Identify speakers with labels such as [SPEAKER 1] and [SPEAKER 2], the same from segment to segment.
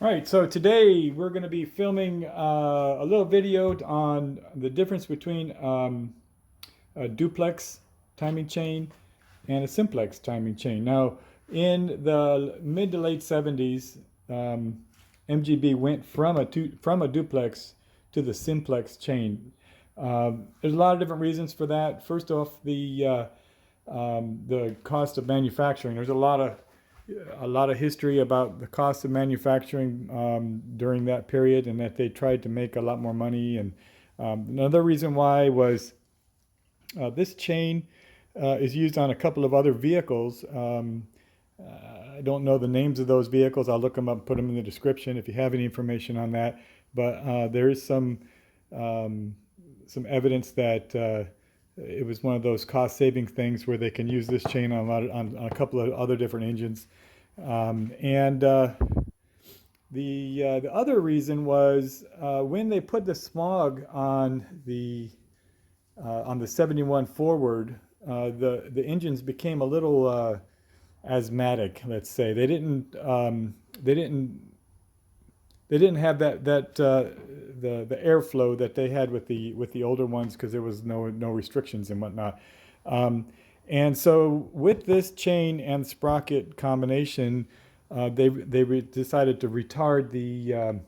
[SPEAKER 1] All right, so today we're going to be filming a little video on the difference between a duplex timing chain and a simplex timing chain. Now, in the mid to late 70s, MGB went from a duplex to the simplex chain. There's a lot of different reasons for that. First off, the cost of manufacturing. There's a lot of history about the cost of manufacturing during that period, and that they tried to make a lot more money. And another reason why was this chain is used on a couple of other vehicles. I don't know the names of those vehicles. I'll look them up and put them in the description if you have any information on that. But there is some evidence that it was one of those cost-saving things where they can use this chain on a couple of other different engines. The other reason was when they put the smog on the 71 forward, the engines became a little asthmatic. Let's say they didn't have the airflow that they had with the older ones, because there was no restrictions and whatnot. And so with this chain and sprocket combination, they decided to retard the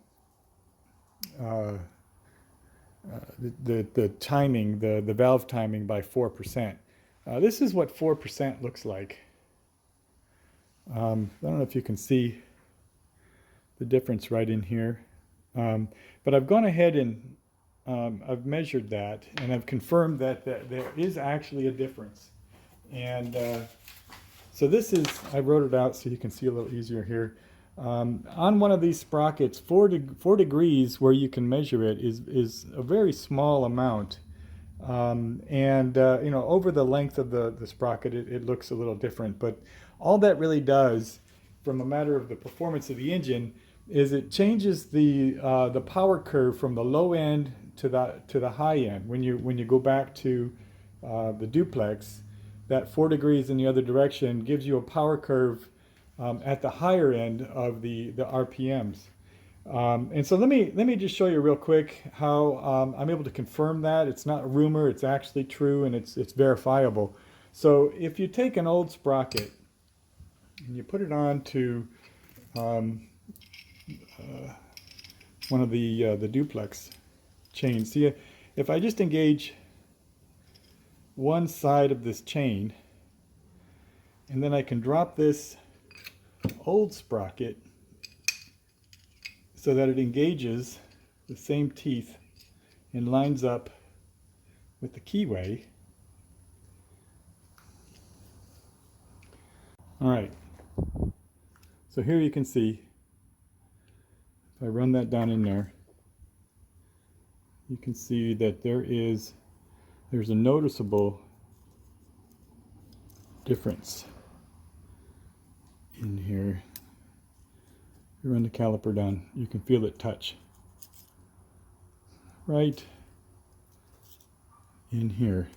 [SPEAKER 1] timing, the valve timing, by 4%. This is what 4% looks like. I don't know if you can see the difference right in here, but I've gone ahead and I've measured that, and I've confirmed that there is actually a difference. And so this is, I wrote it out so you can see a little easier here. On one of these sprockets, 4 degrees where you can measure it is a very small amount. Over the length of the sprocket, it looks a little different. But all that really does, from a matter of the performance of the engine, is it changes the power curve from the low end to the high end. When you go back to the duplex, that 4 degrees in the other direction gives you a power curve at the higher end of the RPMs. And so let me just show you real quick how I'm able to confirm that. It's not a rumor, it's actually true, and it's verifiable. So if you take an old sprocket and you put it on to one of the duplex chains, see, if I just engage one side of this chain, and then I can drop this old sprocket so that it engages the same teeth and lines up with the keyway. All right, so here you can see, if I run that down in there, you can see that there's a noticeable difference in here. If you run the caliper down, you can feel it touch right in here.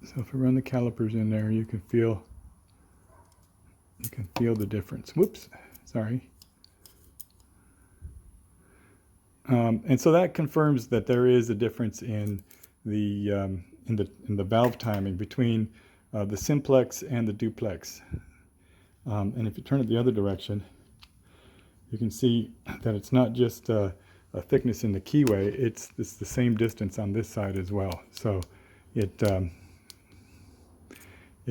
[SPEAKER 1] So if I run the calipers in there, you can feel the difference. Whoops, sorry. And so that confirms that there is a difference in the valve timing between the simplex and the duplex. And if you turn it the other direction, you can see that it's not just a thickness in the keyway, it's the same distance on this side as well. So it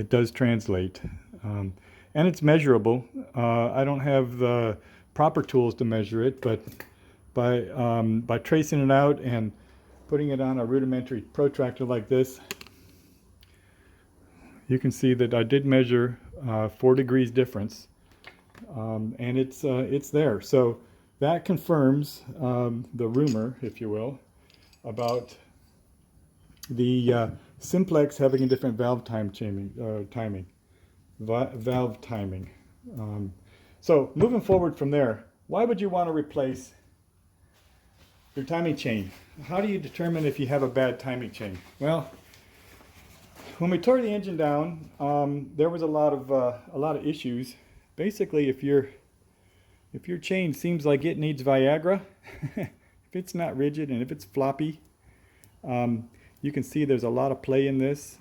[SPEAKER 1] does translate, and it's measurable. I don't have the proper tools to measure it, but by tracing it out and putting it on a rudimentary protractor like this, you can see that I did measure 4 degrees difference, and it's there. So that confirms the rumor, if you will, about the simplex having a different valve timing. So moving forward from there, why would you want to replace your timing chain? How do you determine if you have a bad timing chain? Well, when we tore the engine down, there was a lot of issues basically if your chain seems like it needs Viagra, if it's not rigid and if it's floppy, you can see there's a lot of play in this.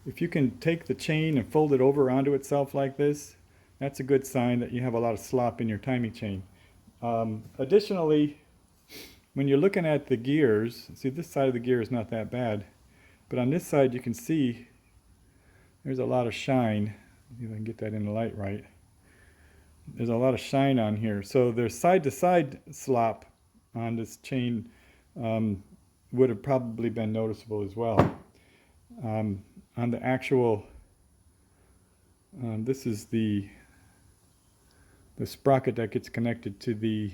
[SPEAKER 1] If you can take the chain and fold it over onto itself like this, that's a good sign that you have a lot of slop in your timing chain. Additionally, when you're looking at the gears, see this side of the gear is not that bad, but on this side you can see there's a lot of shine. See if I can get that in the light right. There's a lot of shine on here. So there's side-to-side slop on this chain would have probably been noticeable as well. On the actual, this is the sprocket that gets connected to the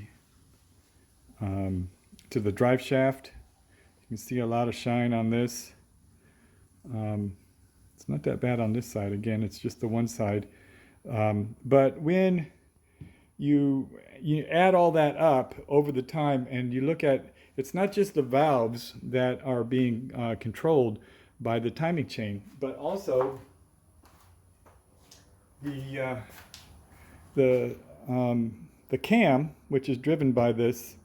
[SPEAKER 1] drive shaft. You can see a lot of shine on this. It's not that bad on this side. Again, it's just the one side. But when you add all that up over the time and you look at, it's not just the valves that are being controlled by the timing chain, but also the cam, which is driven by this,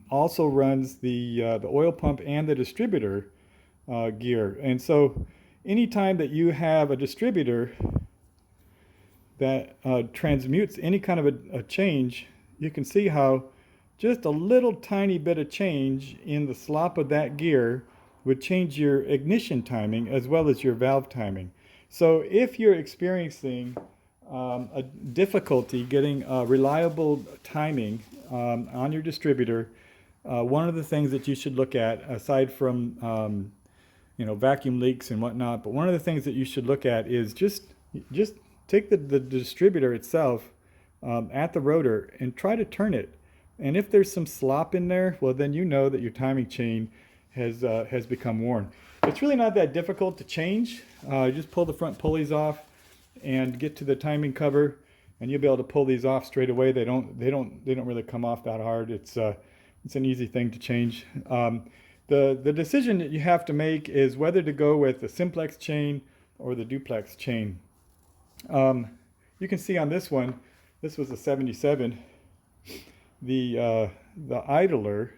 [SPEAKER 1] also runs the oil pump and the distributor gear. And so anytime that you have a distributor that transmutes any kind of a change, you can see how just a little tiny bit of change in the slop of that gear would change your ignition timing as well as your valve timing. So if you're experiencing a difficulty getting reliable timing on your distributor, one of the things that you should look at, aside from vacuum leaks and whatnot, but one of the things that you should look at is just take the distributor itself at the rotor and try to turn it. And if there's some slop in there, well, then you know that your timing chain has become worn. It's really not that difficult to change. Just pull the front pulleys off and get to the timing cover, and you'll be able to pull these off straight away. They don't really come off that hard. It's an easy thing to change. The decision that you have to make is whether to go with the simplex chain or the duplex chain. You can see on this one, this was a 77. The idler,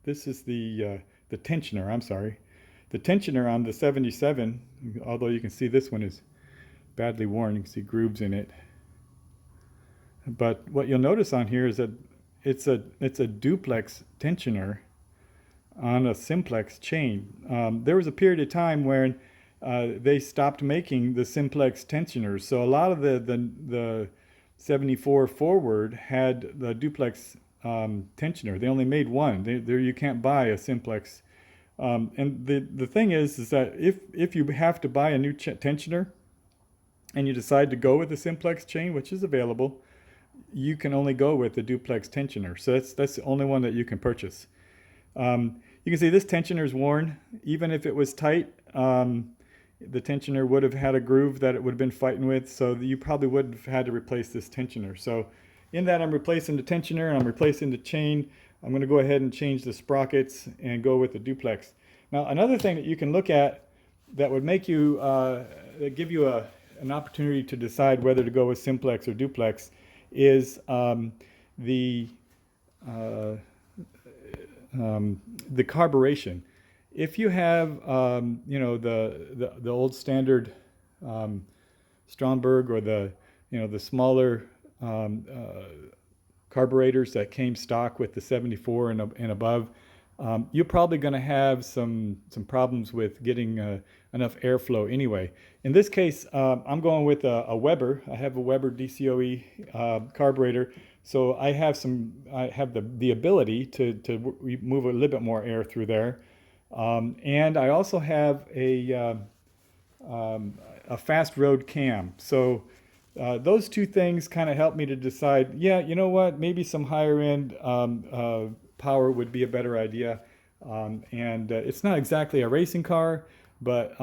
[SPEAKER 1] this is the tensioner, I'm sorry. The tensioner on the 77, although you can see this one is badly worn, you can see grooves in it. But what you'll notice on here is that it's a duplex tensioner on a simplex chain. There was a period of time where they stopped making the simplex tensioners, so a lot of the 74 forward had the duplex tensioner. They only made one. There you can't buy a simplex. And the thing is that if you have to buy a new tensioner and you decide to go with the simplex chain, which is available, you can only go with the duplex tensioner. So that's the only one that you can purchase. You can see this tensioner is worn. Even if it was tight, the tensioner would have had a groove that it would have been fighting with, so you probably would have had to replace this tensioner. So in that, I'm replacing the tensioner and I'm replacing the chain. I'm going to go ahead and change the sprockets and go with the duplex. Now, another thing that you can look at that would make you give you an opportunity to decide whether to go with simplex or duplex is the carburation. If you have the old standard Stromberg or the smaller carburetors that came stock with the 74 and above, you're probably going to have some problems with getting enough airflow anyway. In this case, I'm going with a Weber. I have a Weber DCOE carburetor, so I have the ability to move a little bit more air through there. And I also have a fast road cam. So those two things kind of help me to decide, yeah, you know what, maybe some higher end power would be a better idea. It's not exactly a racing car, but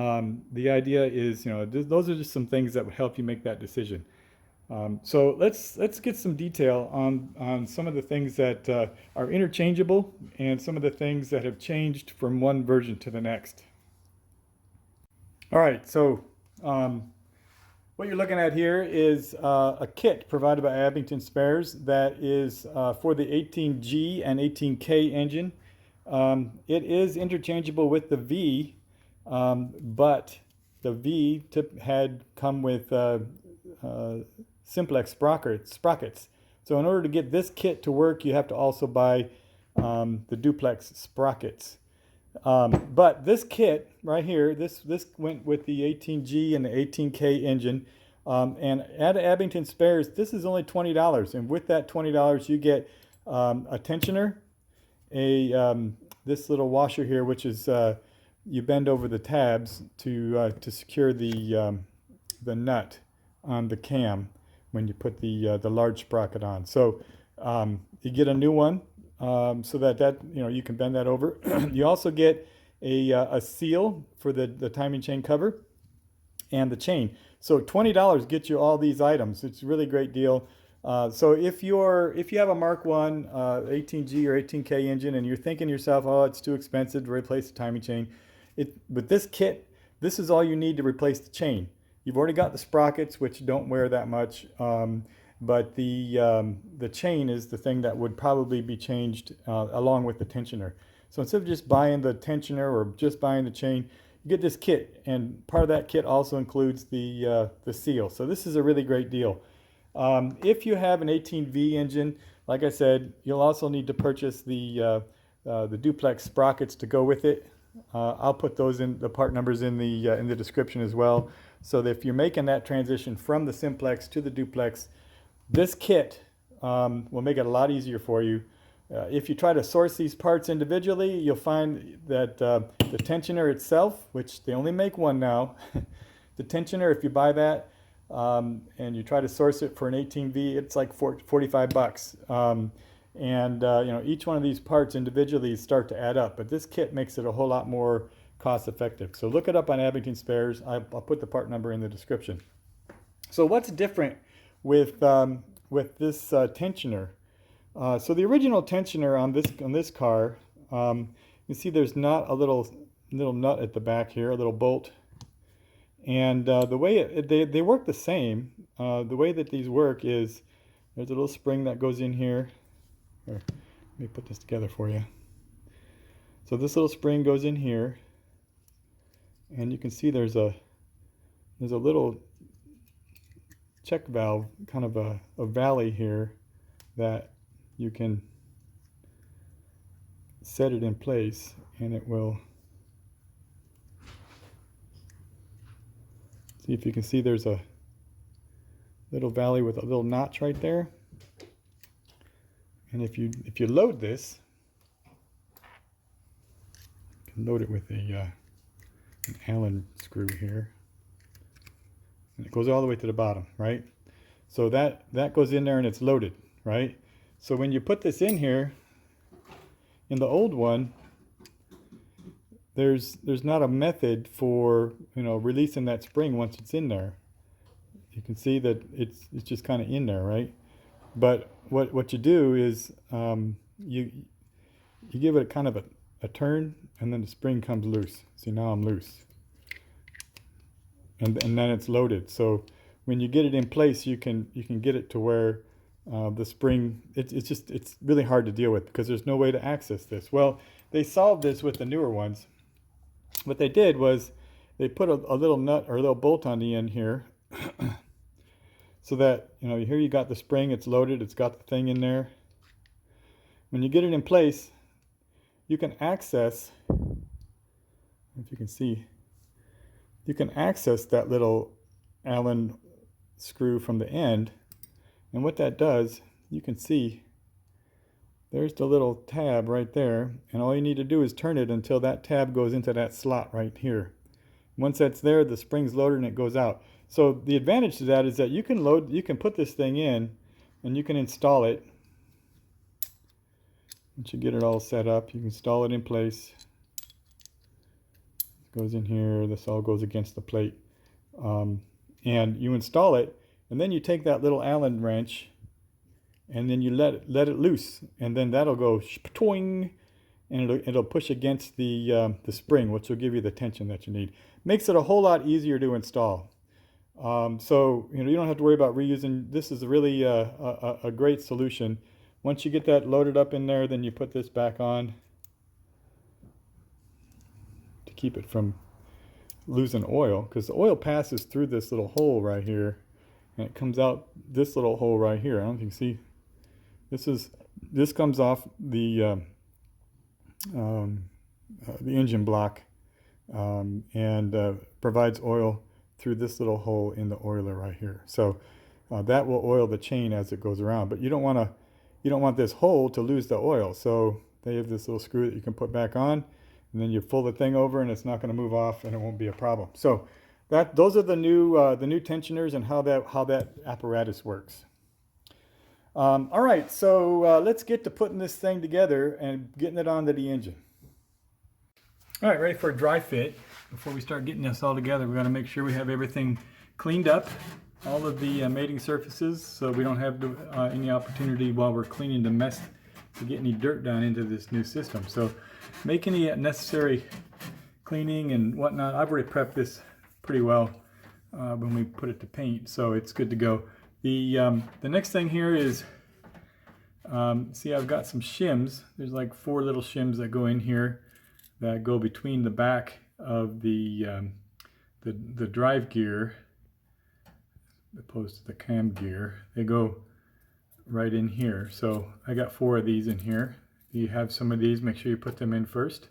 [SPEAKER 1] the idea is, those are just some things that would help you make that decision. So let's get some detail on some of the things that are interchangeable and some of the things that have changed from one version to the next. All right, so What you're looking at here is a kit provided by Abington Spares that is for the 18G and 18K engine. It is interchangeable with the V, but the V had come with simplex sprockets. So in order to get this kit to work, you have to also buy the duplex sprockets. But this kit right here, this went with the 18G and the 18K engine. And at Abington Spares, this is only $20. And with that $20, you get a tensioner, this little washer here, which is you bend over the tabs to secure the nut on the cam when you put the large sprocket on. So you get a new one. So that you can bend that over. You also get a seal for the timing chain cover and the chain. So $20 gets you all these items. It's a really great deal. So if you have a Mark 1 18G or 18K engine and you're thinking to yourself, oh, it's too expensive to replace the timing chain, with this kit, this is all you need to replace the chain. You've already got the sprockets, which don't wear that much. But the chain is the thing that would probably be changed along with the tensioner. So instead of just buying the tensioner or just buying the chain, you get this kit, and part of that kit also includes the seal. So this is a really great deal. If you have an 18V engine, like I said, you'll also need to purchase the duplex sprockets to go with it. I'll put those in the part numbers in the description as well. So that if you're making that transition from the simplex to the duplex, this kit will make it a lot easier for you. If you try to source these parts individually, you'll find that the tensioner itself, which they only make one now, the tensioner, if you buy that and you try to source it for an 18V, it's like 45 bucks. Each one of these parts individually start to add up, but this kit makes it a whole lot more cost effective. So look it up on Abington Spares. I'll put the part number in the description. So what's different with this tensioner? So the original tensioner on this car, you see there's not a little nut at the back here, a little bolt, and the way they work the same. The way that these work is there's a little spring that goes in here. Here, let me put this together for you. So this little spring goes in here, and you can see there's a little check valve, kind of a valley here, that you can set it in place, and it will, see if you can see there's a little valley with a little notch right there. And if you load this, you can load it with an Allen screw here, and it goes all the way to the bottom, right? So that goes in there and it's loaded, right? So when you put this in here, in the old one, there's not a method for releasing that spring once it's in there. You can see that it's just kind of in there, right? But what you do is you give it kind of a turn, and then the spring comes loose. See, now I'm loose, and then it's loaded. So when you get it in place, you can get it to where the spring, it's really hard to deal with because there's no way to access this. Well, they solved this with the newer ones. What they did was they put a little nut or a little bolt on the end here, so that here you got the spring, it's loaded, it's got the thing in there. When you get it in place, you can access, if you can see, you can access that little Allen screw from the end. And what that does, you can see there's the little tab right there, and all you need to do is turn it until that tab goes into that slot right here. Once that's there, the spring's loaded and it goes out. So the advantage to that is that you can put this thing in and you can install it. Once you get it all set up, you can install it in place. It goes in here, this all goes against the plate. And you install it, and then you take that little Allen wrench and then you let it loose, and then that'll go twing, and it'll push against the spring, which will give you the tension that you need. Makes it a whole lot easier to install. So you know, you don't have to worry about reusing. This is really a great solution. Once you get that loaded up in there, then you put this back on to keep it from losing oil, because the oil passes through this little hole right here and it comes out this little hole right here. I don't think you see this comes off the engine block, and provides oil through this little hole in the oiler right here. So that will oil the chain as it goes around, but you don't want this hole to lose the oil. So they have this little screw that you can put back on, and then you pull the thing over and it's not going to move off and it won't be a problem. So those are the new tensioners and how that apparatus works. All right, so let's get to putting this thing together and getting it onto the engine. All right, ready for a dry fit. Before we start getting this all together, we're going to make sure we have everything cleaned up, all of the mating surfaces, so we don't have any opportunity while we're cleaning to mess to get any dirt down into this new system. So make any necessary cleaning and whatnot. I've already prepped this pretty well when we put it to paint, so it's good to go. The next thing here is, see, I've got some shims. There's like 4 little shims that go in here that go between the back of the drive gear opposed to the cam gear. They go right in here. So I got 4 of these in here. If you have some of these, make sure you put them in first.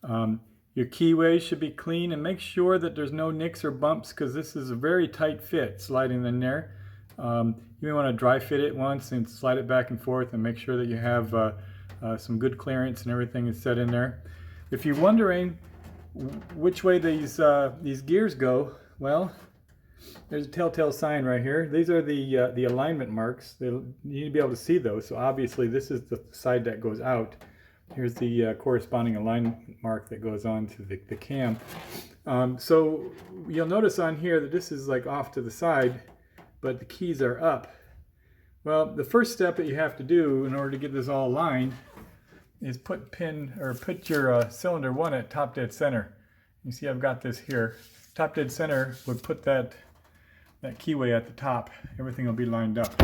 [SPEAKER 1] Your keyways should be clean, and make sure that there's no nicks or bumps, because this is a very tight fit sliding in there. You may want to dry fit it once and slide it back and forth and make sure that you have some good clearance and everything is set in there. If you're wondering which way these gears go, well, there's a telltale sign right here. These are the alignment marks. You need to be able to see those. So obviously this is the side that goes out. Here's the corresponding alignment mark that goes on to the cam. So you'll notice on here that this is like off to the side, but the keys are up. Well, the first step that you have to do in order to get this all aligned is put your cylinder 1 at top dead center. You see I've got this here. Top dead center would put that keyway at the top. Everything will be lined up.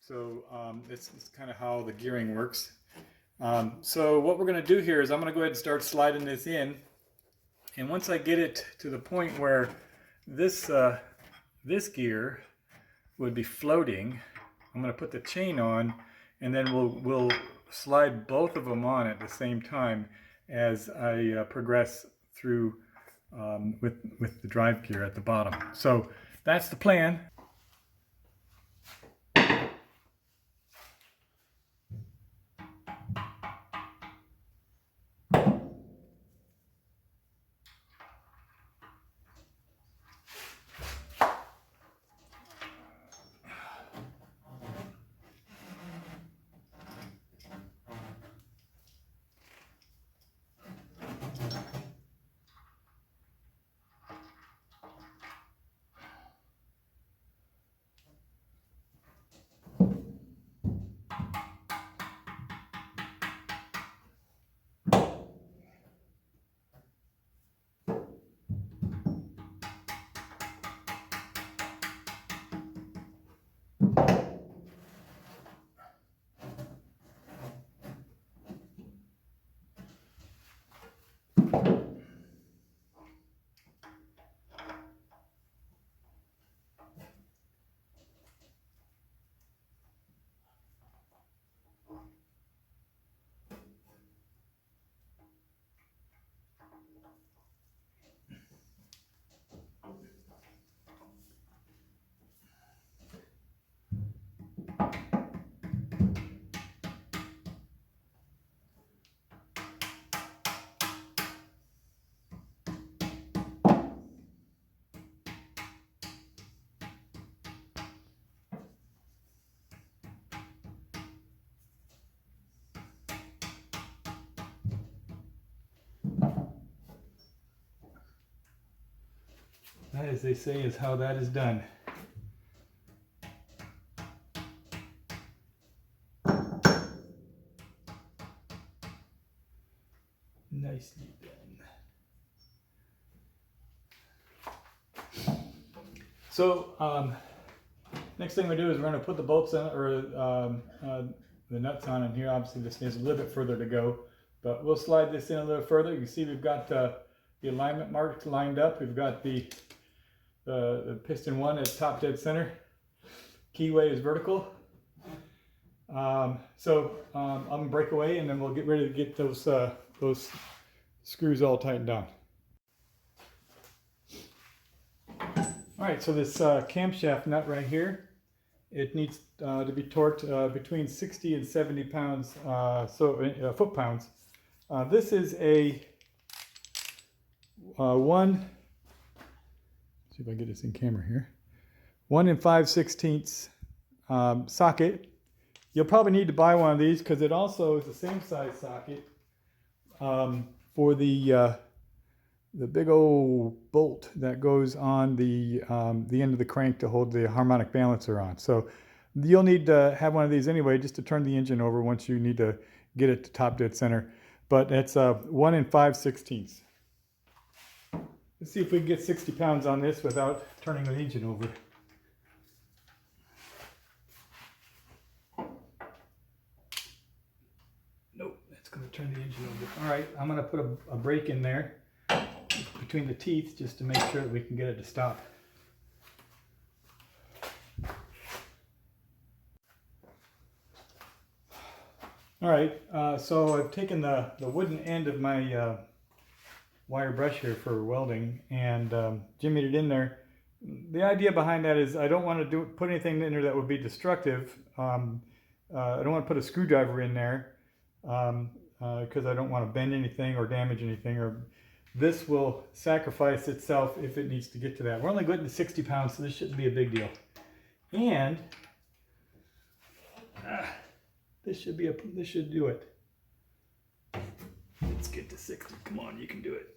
[SPEAKER 1] So this is kind of how the gearing works. So what we're going to do here is I'm going to go ahead and start sliding this in. And once I get it to the point where this gear would be floating, I'm going to put the chain on, and then we'll slide both of them on at the same time as I progress through with the drive gear at the bottom. So that's the plan. That, as they say, is how that is done. Nicely done. So next thing we do is we're going to put the bolts on, or the nuts on in here. Obviously this needs a little bit further to go, but we'll slide this in a little further. You can see we've got the alignment marks lined up. We've got the piston 1 at top dead center. Keyway is vertical. I'm gonna break away and then we'll get ready to get those screws all tightened down. All right, so this camshaft nut right here, it needs to be torqued between 60 and 70 pounds, foot-pounds. This is a see if I can get this in camera here. 1 5/16 socket. You'll probably need to buy one of these because it also is the same size socket for the big old bolt that goes on the end of the crank to hold the harmonic balancer on. So you'll need to have one of these anyway just to turn the engine over once you need to get it to top dead center. But it's 1 5/16. Let's see if we can get 60 pounds on this without turning the engine over. Nope, that's going to turn the engine over. All right, I'm going to put a brake in there between the teeth just to make sure that we can get it to stop. All right, so I've taken the wooden end of my wire brush here for welding and jimmied it in there. The idea behind that is I don't want to put anything in there that would be destructive. I don't want to put a screwdriver in there because I don't want to bend anything or damage anything, or this will sacrifice itself if it needs to get to that. We're only getting to 60 pounds, so this shouldn't be a big deal. And this should do it. Let's get to 60. Come on, you can do it.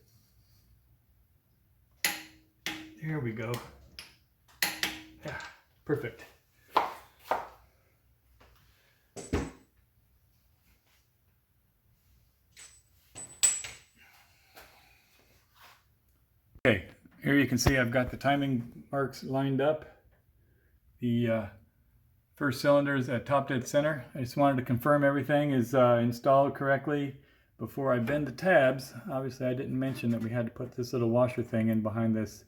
[SPEAKER 1] There we go. Yeah, perfect. Okay, here you can see I've got the timing marks lined up. The first cylinder is at top dead center. I just wanted to confirm everything is installed correctly before I bend the tabs. Obviously I didn't mention that we had to put this little washer thing in behind this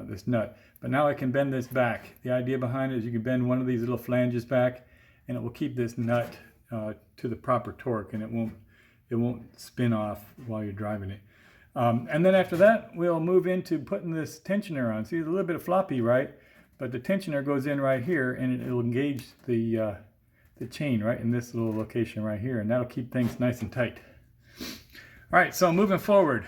[SPEAKER 1] this nut. But now I can bend this back. The idea behind it is you can bend one of these little flanges back and it will keep this nut to the proper torque, and it won't spin off while you're driving it. And then after that we'll move into putting this tensioner on. See, it's a little bit of floppy, right? But the tensioner goes in right here and it'll engage the chain right in this little location right here, and that'll keep things nice and tight. All right, so moving forward.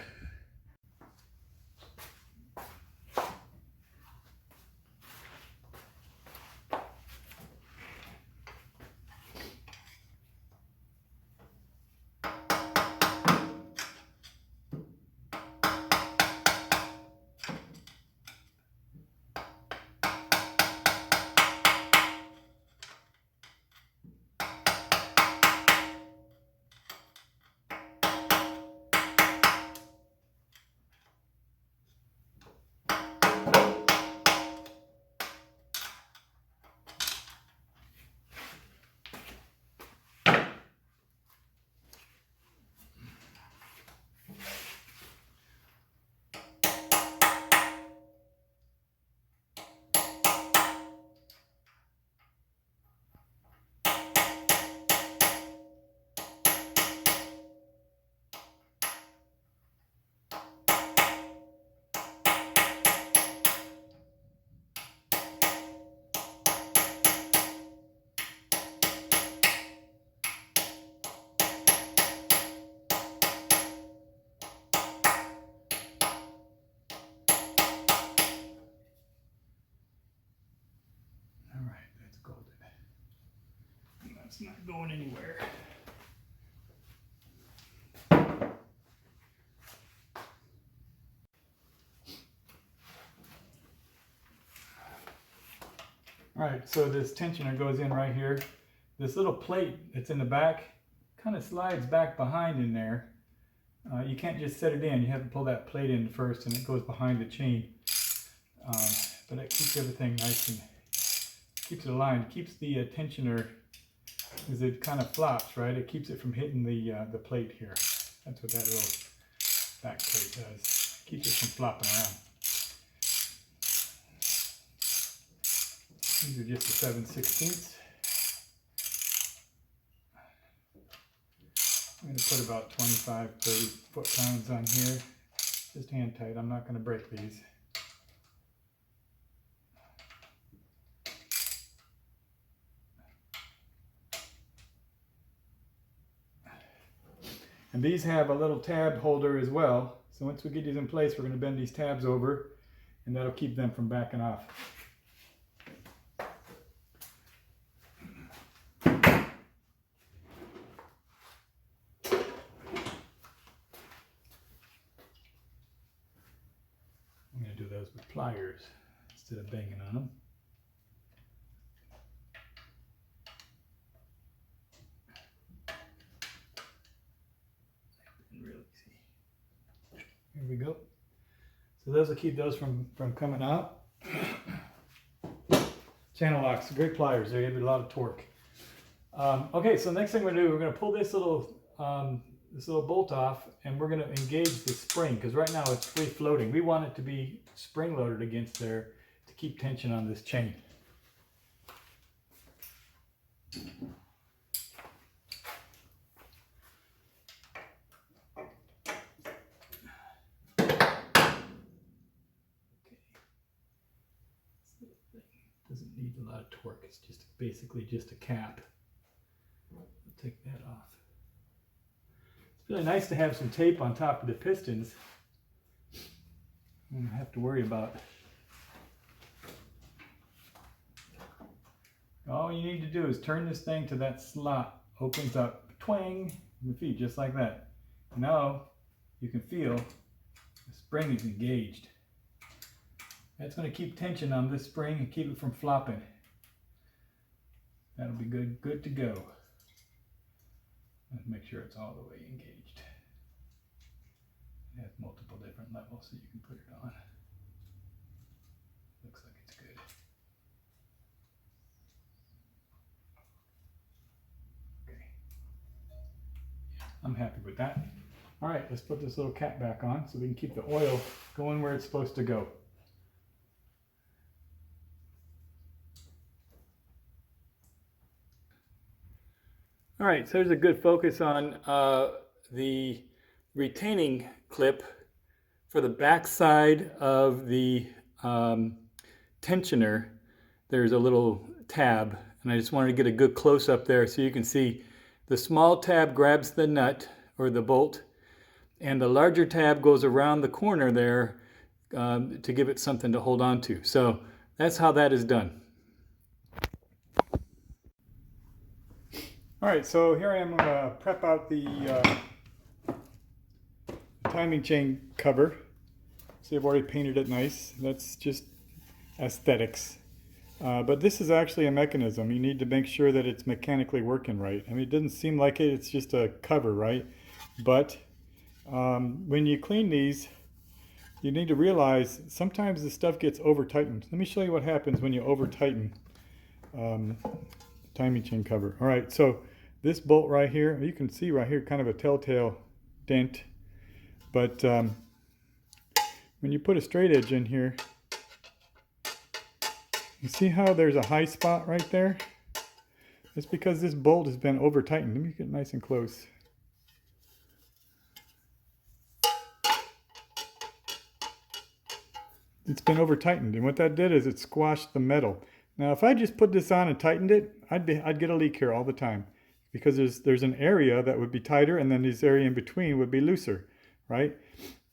[SPEAKER 1] It's not going anywhere. All right, so this tensioner goes in right here. This little plate that's in the back kind of slides back behind in there. You can't just set it in. You have to pull that plate in first, and it goes behind the chain. but it keeps everything nice and keeps it aligned. Keeps the tensioner, as it kind of flops, right? It keeps it from hitting the plate here. That's what that little back plate does. Keeps it from flopping around. These are just the 7/16. I'm going to put about 25, 30 foot-pounds on here. Just hand tight. I'm not going to break these. And these have a little tab holder as well. So once we get these in place, we're going to bend these tabs over, and that'll keep them from backing off. I'm going to do those with pliers instead of banging on them. Here we go. So those will keep those from coming out. Channel locks, great pliers. They give it a lot of torque. Okay, so next thing we're gonna do, we're gonna pull this little bolt off, and we're gonna engage the spring, because right now it's free floating. We want it to be spring loaded against there to keep tension on this chain. Doesn't need a lot of torque. It's just basically just a cap. We'll take that off. It's really nice to have some tape on top of the pistons. I don't have to worry about. All you need to do is turn this thing to that slot. Opens up, twang, your feet just like that. Now you can feel the spring is engaged. That's going to keep tension on this spring and keep it from flopping. That'll be good to go. Let's make sure it's all the way engaged. It has multiple different levels so you can put it on. Looks like it's good. Okay. I'm happy with that. All right, let's put this little cap back on so we can keep the oil going where it's supposed to go. All right, so there's a good focus on the retaining clip for the back side of the tensioner. There's a little tab, and I just wanted to get a good close-up there so you can see the small tab grabs the nut or the bolt, and the larger tab goes around the corner there to give it something to hold on to. So that's how that is done. All right, so here I am going to prep out the timing chain cover. See, I've already painted it nice. That's just aesthetics. But this is actually a mechanism. You need to make sure that it's mechanically working right. I mean, it doesn't seem like it. It's just a cover, right? But when you clean these, you need to realize sometimes the stuff gets over-tightened. Let me show you what happens when you over-tighten timing chain cover. All right, so this bolt right here, you can see right here kind of a telltale dent, but when you put a straight edge in here, you see how there's a high spot right there? It's because this bolt has been over tightened. Let me get nice and close. It's been over tightened, and what that did is it squashed the metal. Now, if I just put this on and tightened it, I'd get a leak here all the time, because there's an area that would be tighter, and then this area in between would be looser, right?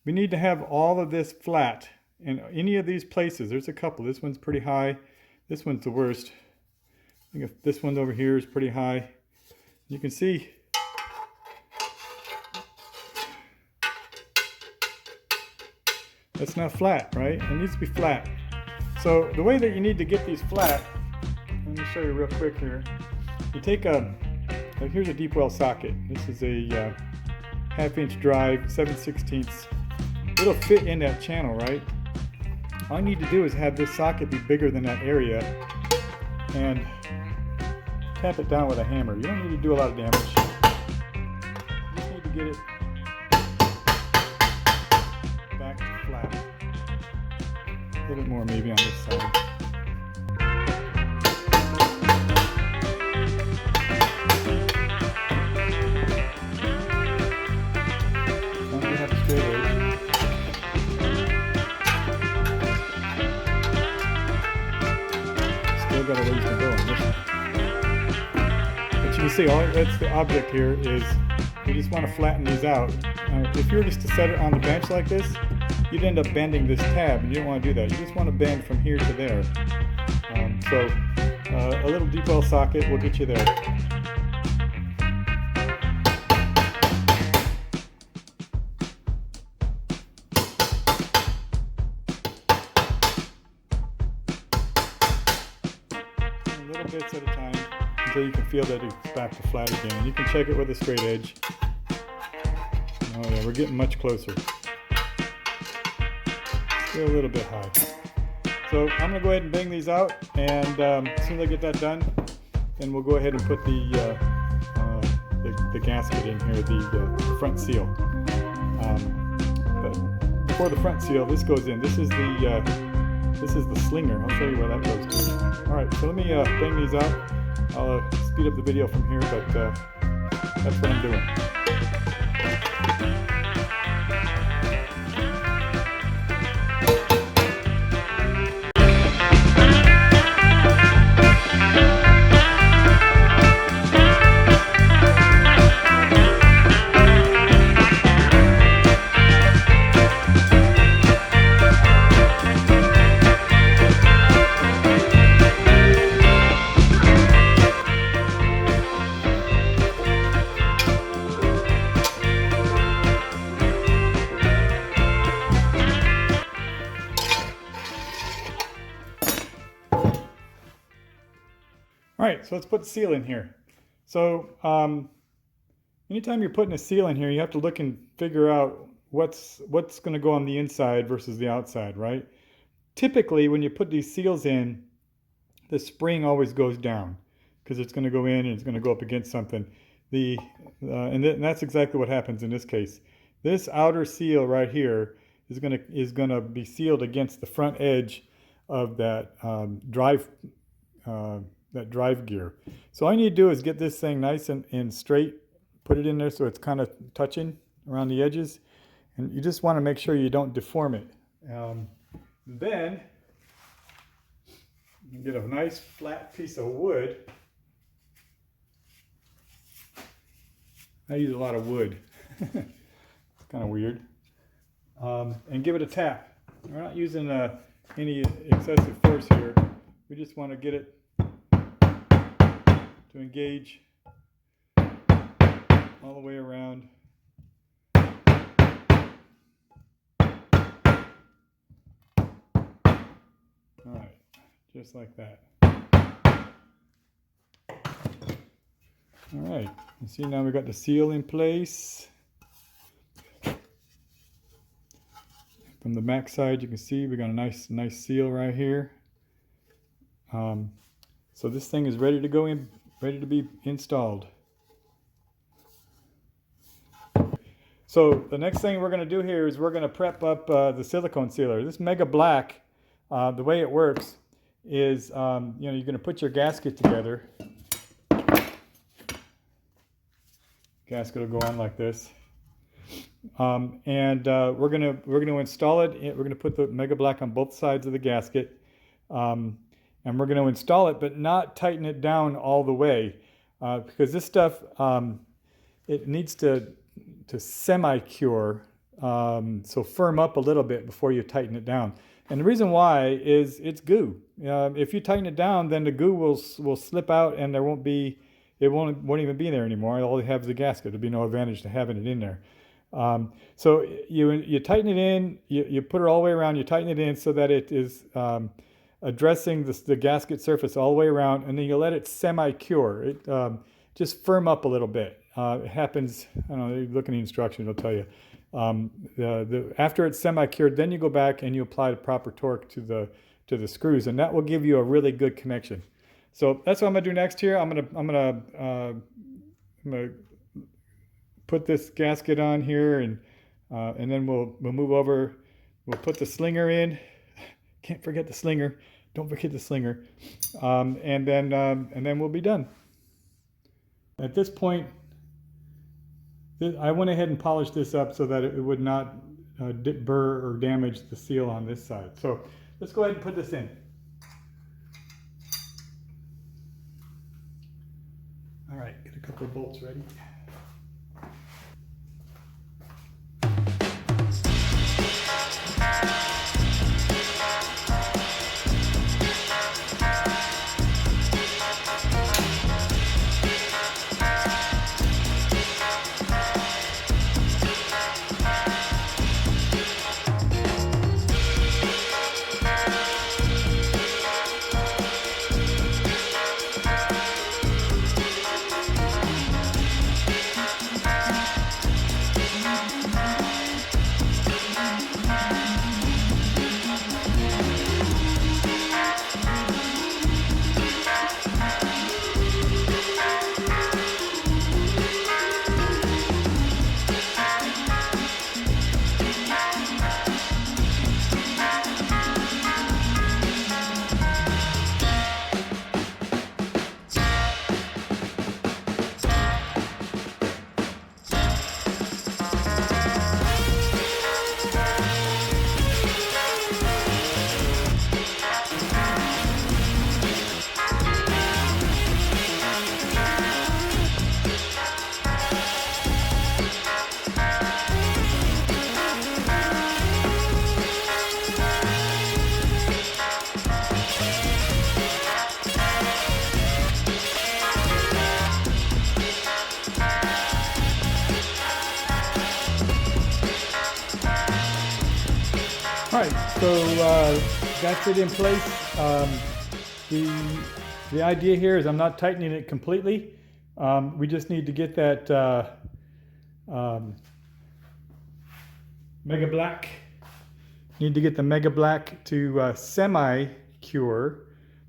[SPEAKER 1] We need to have all of this flat in any of these places. There's a couple. This one's pretty high. This one's the worst. I think if this one over here is pretty high. You can see that's not flat, right? It needs to be flat. So the way that you need to get these flat, let me show you real quick here. You take here's a deep well socket. This is a 1/2 inch drive, 7/16. It'll fit in that channel, right? all I need to do is have this socket be bigger than that area and tap it down with a hammer. You don't need to do a lot of damage. You just need to get it back to flat. A little bit more maybe on this side. Got a ways to go on this one. But you can see all that's the object here is we just want to flatten these out. If you were just to set it on the bench like this, you'd end up bending this tab, and you don't want to do that. You just want to bend from here to there. So a little deep well socket will get you there. Little bits at a time until you can feel that it's back to flat again. You can check it with a straight edge. Oh yeah, we're getting much closer. Still a little bit high. So I'm going to go ahead and bang these out, and as soon as I get that done, then we'll go ahead and put the gasket in here, the front seal. But before the front seal, this goes in. This is the slinger. I'll show you where that goes to. Alright, so let me bang these out. I'll speed up the video from here, but that's what I'm doing. Alright, so let's put the seal in here. So anytime you're putting a seal in here, you have to look and figure out what's going to go on the inside versus the outside, right? Typically, when you put these seals in, the spring always goes down because it's going to go in and it's going to go up against something. And that's exactly what happens in this case. This outer seal right here is going to be sealed against the front edge of that drive gear. So all you need to do is get this thing nice and straight, put it in there so it's kind of touching around the edges, and you just want to make sure you don't deform it. Then you get a nice flat piece of wood. I use a lot of wood. It's kind of weird. And give it a tap. We're not using any excessive force here. We just want to get it to engage all the way around. All right, just like that. All right, you see now we got the seal in place. From the back side, you can see we got a nice seal right here. So this thing is ready to go in, ready to be installed. So the next thing we're going to do here is we're going to prep up the silicone sealer. This Mega Black, the way it works is, you're going to put your gasket together. Gasket will go on like this, and we're going to install it. We're going to put the Mega Black on both sides of the gasket. And we're going to install it, but not tighten it down all the way, because this stuff, it needs to semi-cure, so firm up a little bit before you tighten it down. And the reason why is it's goo. If you tighten it down, then the goo will slip out, and it won't even be there anymore. All you have is the gasket. There'll be no advantage to having it in there. So you tighten it in, you put it all the way around, you tighten it in so that it is addressing the gasket surface all the way around, and then you let it semi-cure. It just firm up a little bit. It happens, I don't know, look in the instructions, it'll tell you. After it's semi-cured, then you go back and you apply the proper torque to the screws, and that will give you a really good connection. So that's what I'm gonna do next here. I'm gonna put this gasket on here, and then we'll move over. We'll put the slinger in. Can't forget the slinger. Don't forget the slinger. And then we'll be done. At this point, I went ahead and polished this up so that it would not burr or damage the seal on this side. So let's go ahead and put this in. All right, get a couple of bolts ready. All right, so that's it in place. The idea here is I'm not tightening it completely. We just need to get that Mega Black. Need to get the Mega Black to semi-cure,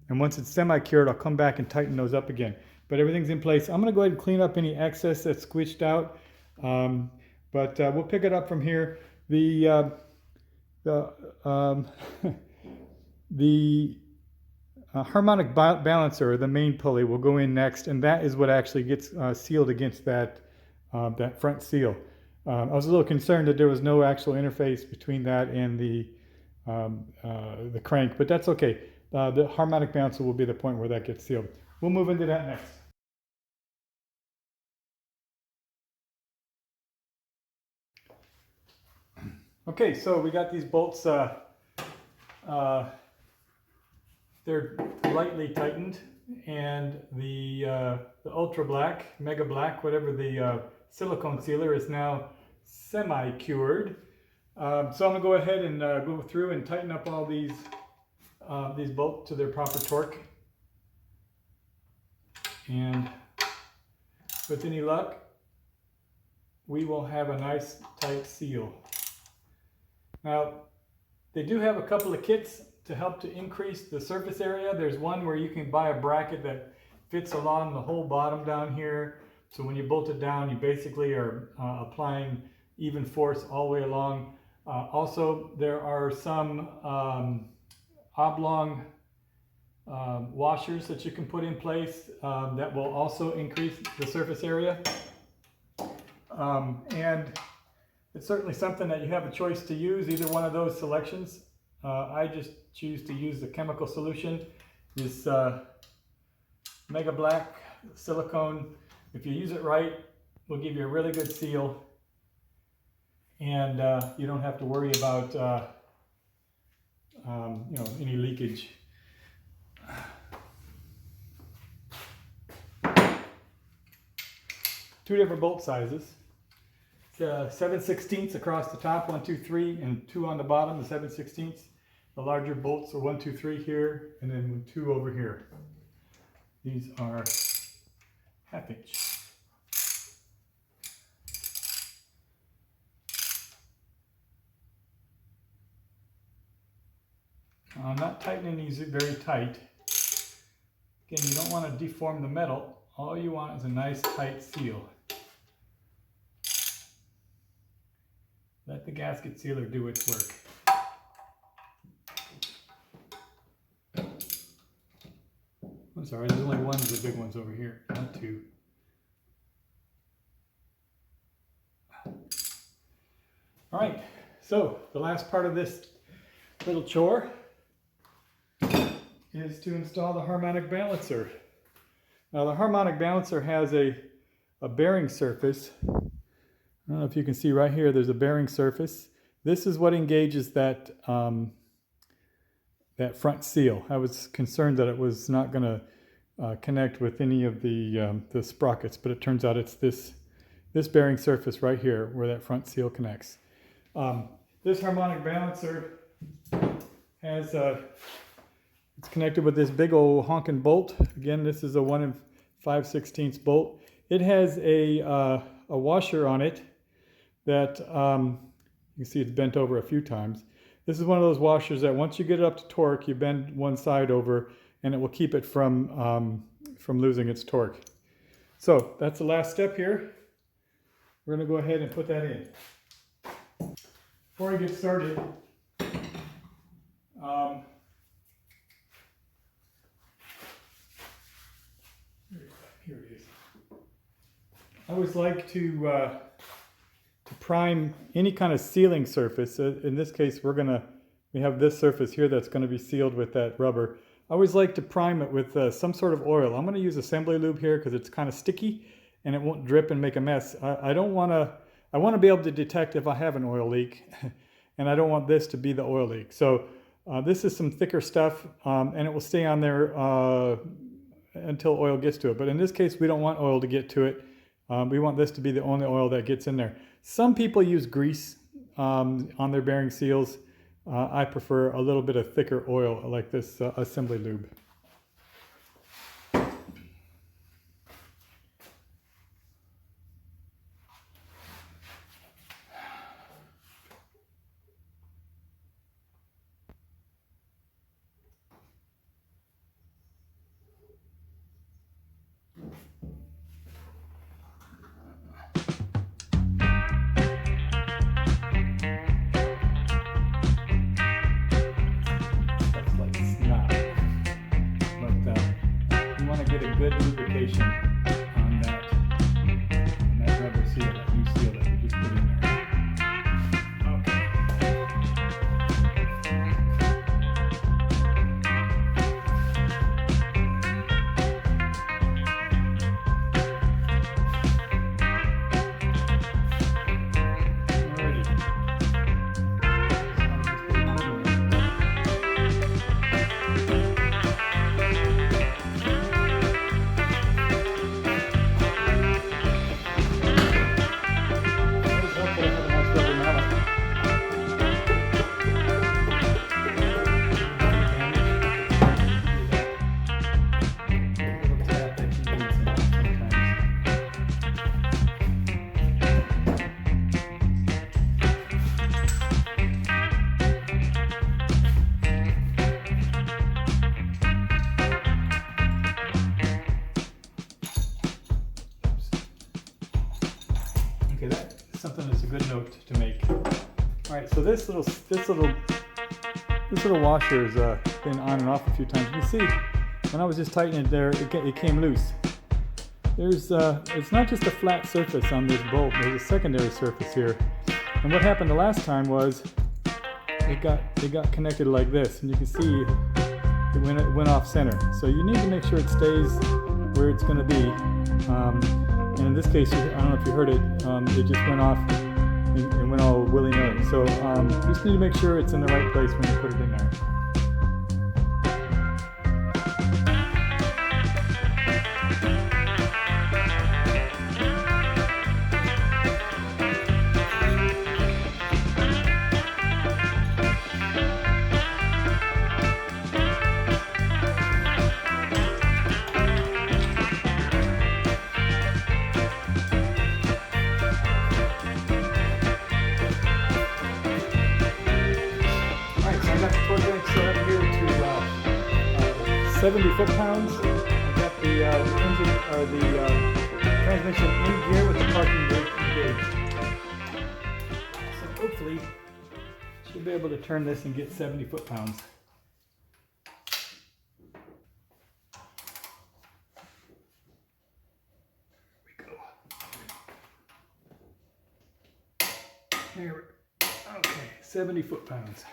[SPEAKER 1] and once it's semi-cured, I'll come back and tighten those up again. But everything's in place. I'm going to go ahead and clean up any excess that's squished out, but we'll pick it up from here. The harmonic balancer, the main pulley, will go in next, and that is what actually gets sealed against that front seal. I was a little concerned that there was no actual interface between that and the crank, but that's okay. The harmonic balancer will be the point where that gets sealed. We'll move into that next. Okay, so we got these bolts. They're lightly tightened, and the ultra black, Mega Black, whatever the silicone sealer, is now semi-cured. So I'm gonna go ahead and go through and tighten up all these bolts to their proper torque. And with any luck, we will have a nice tight seal. Now, they do have a couple of kits to help to increase the surface area. There's one where you can buy a bracket that fits along the whole bottom down here. So when you bolt it down, you basically are applying even force all the way along. Also, there are some oblong washers that you can put in place that will also increase the surface area. And it's certainly something that you have a choice to use, either one of those selections. I just choose to use the chemical solution. This Mega Black silicone, if you use it right, will give you a really good seal, and you don't have to worry about any leakage. Two different bolt sizes. 7/16 across the top, 1, 2, 3, and 2 on the bottom, the 7/16. The larger bolts are 1, 2, 3 here, and then 2 over here. These are 1/2 inch. I'm not tightening these very tight. Again, you don't want to deform the metal. All you want is a nice tight seal. Let the gasket sealer do its work. I'm sorry, there's only one of the big ones over here, not two. All right, so the last part of this little chore is to install the harmonic balancer. Now the harmonic balancer has a bearing surface. I don't know if you can see right here, there's a bearing surface. This is what engages that, that front seal. I was concerned that it was not going to connect with any of the sprockets, but it turns out it's this bearing surface right here where that front seal connects. This harmonic balancer has it's connected with this big old honking bolt. Again, this is a 1 5/16 bolt. It has a washer on it that you can see it's bent over a few times. This is one of those washers that once you get it up to torque, you bend one side over and it will keep it from losing its torque. So that's the last step here. We're going to go ahead and put that in. Before I get started, here it is. I always like to prime any kind of sealing surface. In this case, we have this surface here that's going to be sealed with that rubber. I always like to prime it with some sort of oil. I'm going to use assembly lube here because it's kind of sticky and it won't drip and make a mess. I want to be able to detect if I have an oil leak, and I don't want this to be the oil leak. So this is some thicker stuff, and it will stay on there until oil gets to it. But in this case, we don't want oil to get to it. We want this to be the only oil that gets in there. Some people use grease on their bearing seals. I prefer a little bit of thicker oil like this assembly lube. Get a good lubrication on that rubber seal, that new seal that we just put in there. Okay, that's something that's a good note to make. All right, so this little washer has been on and off a few times. You can see when I was just tightening it there, it came loose. It's not just a flat surface on this bolt. There's a secondary surface here. And what happened the last time was it got connected like this, and you can see it went off center. So you need to make sure it stays where it's going to be. And in this case, I don't know if you heard it, it just went off and went all willy-nilly. So you just need to make sure it's in the right place when you put it in there. I got the torque wrench 70 foot-pounds. I got the engine, or the transmission in gear with the parking brake engaged. So hopefully, should be able to turn this and get 70 foot-pounds. Here, okay, 70 foot-pounds.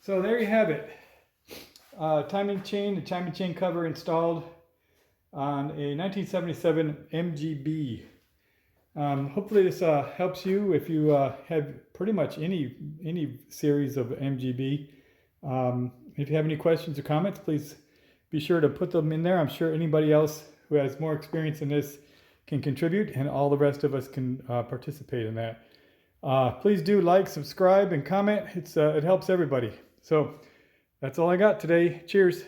[SPEAKER 1] So there you have it. The timing chain cover installed on a 1977 MGB. Hopefully this helps you if you have pretty much any series of MGB. If you have any questions or comments, please be sure to put them in there. I'm sure anybody else who has more experience in this can contribute, and all the rest of us can participate in that. Please do like, subscribe, and comment. It helps everybody. So that's all I got today. Cheers.